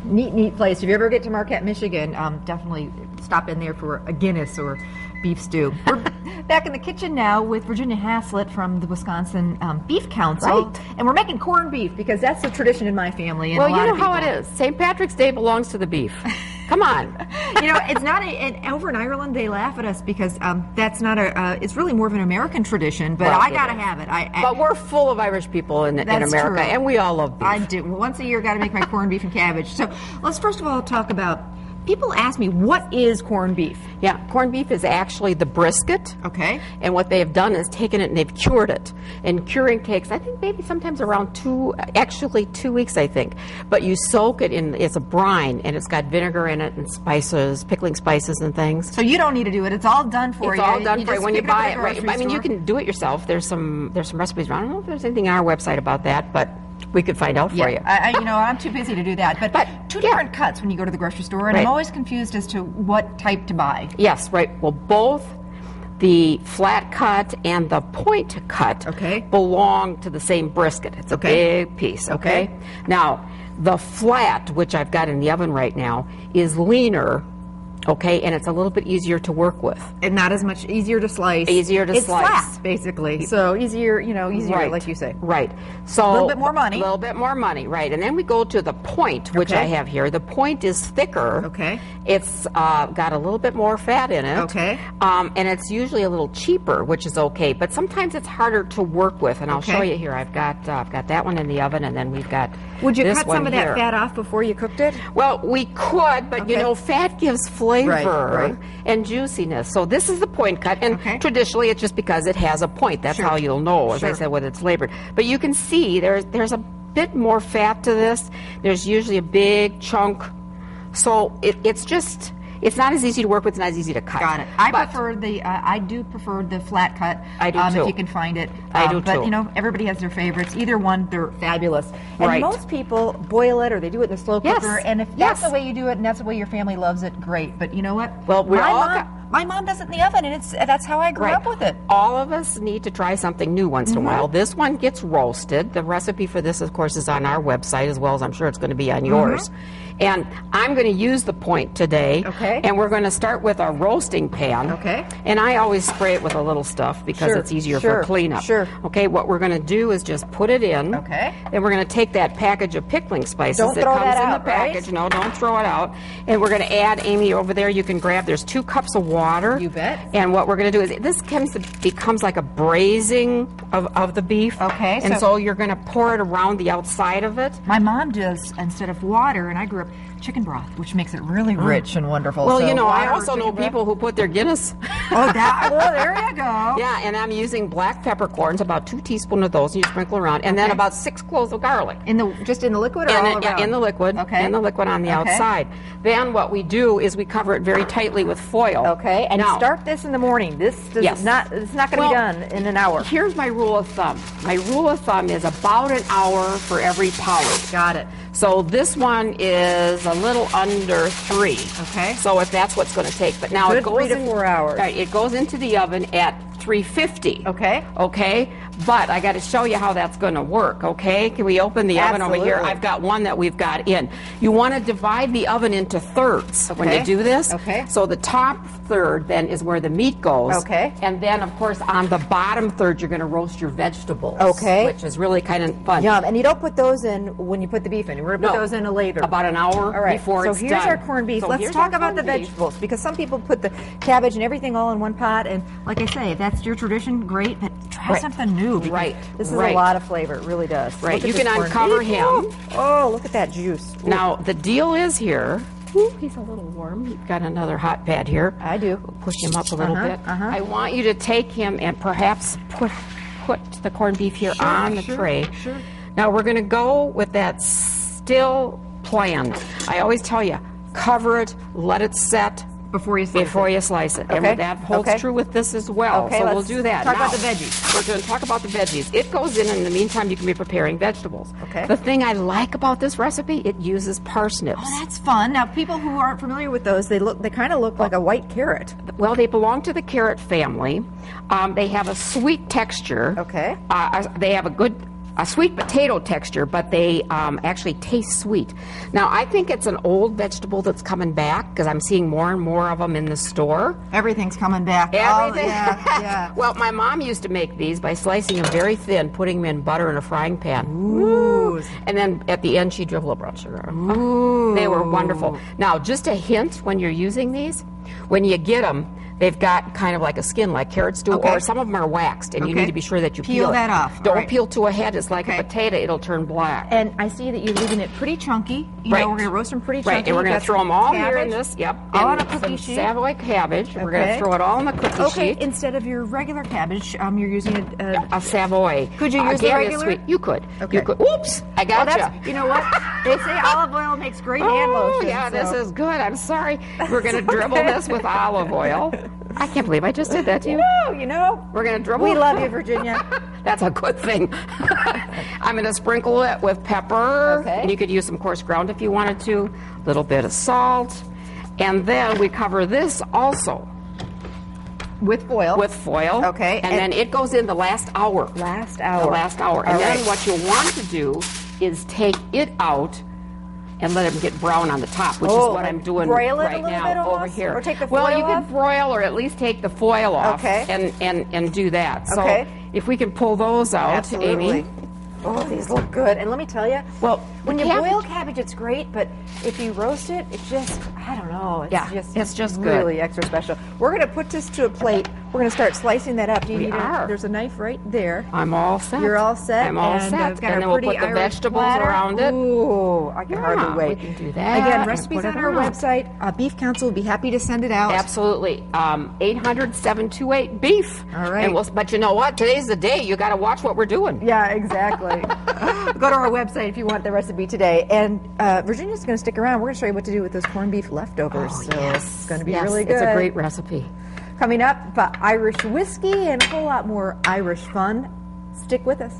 neat place. If you ever get to Marquette, Michigan, definitely stop in there for a Guinness or beef stew. We're back in the kitchen now with Virginia Haslett from the Wisconsin Beef Council. Right. And we're making corned beef because that's a tradition in my family. And Well, a lot you know of how people- it is. St. Patrick's Day belongs to the beef. Come on. It's not over in Ireland they laugh at us because that's not it's really more of an American tradition, but Well, I it gotta is. have it. But we're full of Irish people in That's America, true. and we all love beef. I do. Once a year, got to make my corned beef and cabbage. So let's first of all talk about, people ask me, what is corned beef? Yeah, corned beef is actually the brisket. Okay. And what they have done is taken it and they've cured it. And curing takes, I think, maybe sometimes around 2 weeks, I think. But you soak it in, it's a brine, and it's got vinegar in it and spices, pickling spices and things. So you don't need to do it. It's all done for you. It's all done for you just when you pick it up buy at it. the Right? grocery I mean, you store. can do it yourself. There's some recipes around. I don't know if there's anything on our website about that, but we could find out for you. I'm too busy to do that. But two yeah. different cuts when you go to the grocery store, and Right. I'm always confused as to what type to buy. Yes, right. Well, both the flat cut and the point cut Okay. belong to the same brisket. It's a Okay. big piece, Okay. okay? Now, the flat, which I've got in the oven right now, is leaner, okay, and it's a little bit easier to work with. And not as much easier to slice. Easier to it's slice. flat, basically. So easier, Right. like you say. Right. So A little bit more money. A little bit more money, right. And then we go to the point, which Okay. I have here. The point is thicker. Okay. It's got a little bit more fat in it. Okay. And it's usually a little cheaper, which is okay. But sometimes it's harder to work with. And I'll Okay. show you here. I've got that one in the oven, and then we've got Would you this cut one some of here. that fat off before you cooked it? Well, we could, but Okay. fat gives flavor Right. and juiciness. So this is the point cut, and Okay. traditionally it's just because it has a point. That's Sure. how you'll know, as I Sure. said, whether it's flavored. But you can see there's a bit more fat to this. There's usually a big chunk, so it's not as easy to work with. It's not as easy to cut. Got it. I do prefer the flat cut. I do too. If you can find it. I do but, too. everybody has their favorites. Either one, they're fabulous. And Right. most people boil it or they do it in the slow Yes. cooker. And if that's Yes. the way you do it and that's the way your family loves it, great. But you know what? Well, we're all my mom does it in the oven, and that's how I grew up with it. All of us need to try something new once Mm-hmm. in a while. This one gets roasted. The recipe for this, of course, is on our website, as well as I'm sure it's going to be on yours. And I'm going to use the point today. Okay. And we're going to start with our roasting pan. Okay. And I always spray it with a little stuff because Sure, it's easier sure, for cleanup. sure. Okay, what we're going to do is just put it in. Okay. Then we're going to take that package of pickling spices Don't that throw comes that in out, the package. right? No, don't throw it out. And we're going to add, Amy, over there, you can grab, there's 2 cups of water. You bet. And what we're going to do is, this becomes like a braising of the beef. Okay, And so- so you're going to pour it around the outside of it. My mom does, instead of water, and I grew up, chicken broth, which makes it really rich and wonderful. Well, So I water or also know chicken broth- people who put their Guinness. Oh, there you go. Yeah, and I'm using black peppercorns, about 2 teaspoons of those, and you sprinkle around, and then Okay. about 6 cloves of garlic. Just in the liquid or all around? In the liquid. Okay. In the liquid on the Okay. outside. Then what we do is we cover it very tightly with foil. Okay, and now, start this in the morning. This does Yes. not. It's not going to Well, be done in an hour. Here's my rule of thumb. My rule of thumb is about an hour for every pound. Got it. So this one is a little under 3. Okay. So if that's what's going to take. But now Good it goes 3 to 4 hours. Right, it goes into the oven at 350. Okay. Okay. But I got to show you how that's going to work. Okay. Can we open the oven over here? Absolutely. I've got one that we've got in. You want to divide the oven into thirds when Okay. you do this. Okay. So the top third then is where the meat goes. Okay. And then of course on the bottom third you're going to roast your vegetables. Okay. Which is really kind of fun. Yum. And you don't put those in when you put the beef in. We're going to put No. those in later. About an hour All right. before so it's here's done. our corned beef. So Let's here's talk our about the corned beef. vegetables, because some people put the cabbage and everything all in one pot. And like I say, if that's your tradition, great. But try Right. something new. Because Right. This is Right. a lot of flavor. It really does. Right. Look at You this can corned uncover beef. him. Oh, look at that juice. Ooh. Now the deal is here. Ooh, he's a little warm. You've got another hot pad here. I do. Push him up a little bit. uh-huh. I want you to take him and perhaps put the corned beef here on the tray. Sure. Now we're going to go with that still plan. I always tell you, cover it, let it set Before you slice it. Okay. And that holds Okay. true with this as well. Okay, so we'll let's do that. talk about Now, the veggies. We're going to talk about the veggies. It goes in the meantime, you can be preparing vegetables. Okay. The thing I like about this recipe, it uses parsnips. Oh, that's fun. Now, people who aren't familiar with those, they kind of look like a white carrot. Well, they belong to the carrot family. They have a sweet texture. Okay. They have a good a sweet potato texture, but they actually taste sweet. Now, I think it's an old vegetable that's coming back because I'm seeing more and more of them in the store. Everything's coming back. Everything. Oh, yeah. Well, my mom used to make these by slicing them very thin, putting them in butter in a frying pan. Ooh. And then at the end, she'd dribble a brown sugar. Ooh. They were wonderful. Now, just a hint when you're using these, when you get them, they've got kind of like a skin, like carrots do, or some of them are waxed, and you need to be sure that you peel that it. off. Don't peel to a head. It's like a potato. It'll turn black. And I see that you're leaving it pretty chunky. You know, we're going to roast them pretty chunky. Right, and we're going to throw them all here in this. Yep. All on a cookie sheet. Savoy cabbage. We're going to throw it all on the cookie sheet. Instead of your regular cabbage, you're using a Savoy. Could you use the regular? Sweet. You could. Okay. You could. Oops, I got you. You know what? They say olive oil makes great hand lotion. Oh, yeah, this is good. I'm sorry. We're going to dribble this with olive oil. I can't believe I just did that to you. No, you know. We're going to dribble. We love you, Virginia. That's a good thing. I'm going to sprinkle it with pepper. Okay. And you could use some coarse ground if you wanted to. A little bit of salt. And then we cover this also. With foil. With foil. Okay. And then it goes in the last hour. Last hour. The last hour. And then what you want to do is take it out and let it get brown on the top, which is what I'm doing right now over here. Or take the foil off? You off? can broil or at least take the foil off and do that. So if we can pull those out, Amy. Oh, these look good. And let me tell you, well, when you boil cabbage, it's great, but if you roast it, it's just, I don't know, it's just really good. Extra special. We're going to put this to a plate. We're going to start slicing that up. Do you need there's a knife right there. I'm all set. You're all set. I'm all set. Got and then we'll put the vegetables around it. Ooh, I can hardly wait. We can do that. Again, recipes on our website. Beef Council will be happy to send it out. Absolutely. 800-728-BEEF. All right. But you know what? Today's the day. You got to watch what we're doing. Yeah, exactly. Go to our website if you want the recipe today. And Virginia's going to stick around. We're going to show you what to do with those corned beef leftovers. Oh, so it's going to be yes, really good. It's a great recipe. Coming up, Irish whiskey and a whole lot more Irish fun. Stick with us.